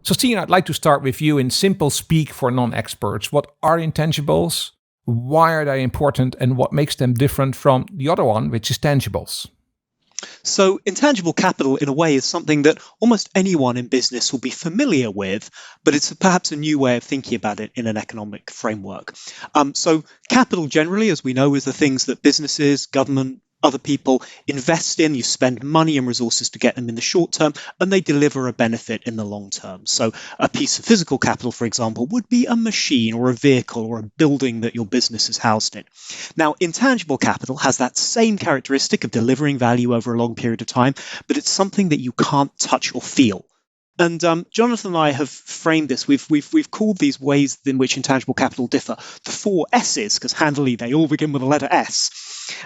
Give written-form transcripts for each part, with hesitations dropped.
So Stian, I'd like to start with you in simple speak for non-experts. What are intangibles? Why are they important? And what makes them different from the other one, which is tangibles? So intangible capital, in a way, is something that almost anyone in business will be familiar with, but it's perhaps a new way of thinking about it in an economic framework. So capital generally, as we know, is the things that businesses, government, other people invest in. You spend money and resources to get them in the short term, and they deliver a benefit in the long term. So a piece of physical capital, for example, would be a machine or a vehicle or a building that your business is housed in. Now, intangible capital has that same characteristic of delivering value over a long period of time, but it's something that you can't touch or feel. And Jonathan and I have framed this. We've called these ways in which intangible capital differ the 4 S's, because handily they all begin with the letter S.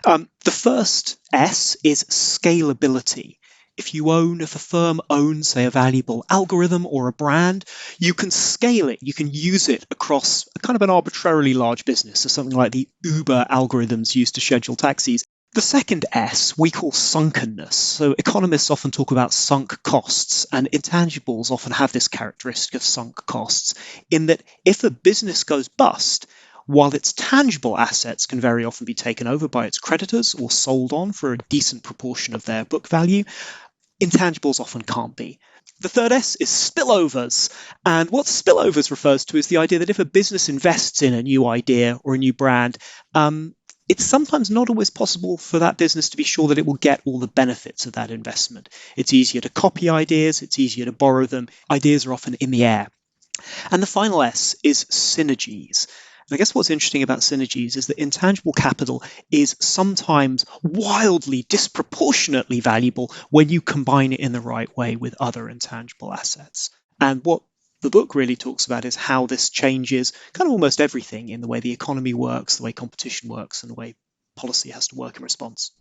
The first S is scalability. If a firm owns, say, a valuable algorithm or a brand, you can scale it. You can use it across a kind of an arbitrarily large business, so something like the Uber algorithms used to schedule taxis. The second S we call sunkenness. So economists often talk about sunk costs, and intangibles often have this characteristic of sunk costs, in that if a business goes bust, while its tangible assets can very often be taken over by its creditors or sold on for a decent proportion of their book value, intangibles often can't be. The third S is spillovers. And what spillovers refers to is the idea that if a business invests in a new idea or a new brand, it's sometimes not always possible for that business to be sure that it will get all the benefits of that investment. It's easier to copy ideas, it's easier to borrow them. Ideas are often in the air. And the final S is synergies. And I guess what's interesting about synergies is that intangible capital is sometimes wildly, disproportionately valuable when you combine it in the right way with other intangible assets. And what the book really talks about is how this changes kind of almost everything in the way the economy works, the way competition works, and the way policy has to work in response.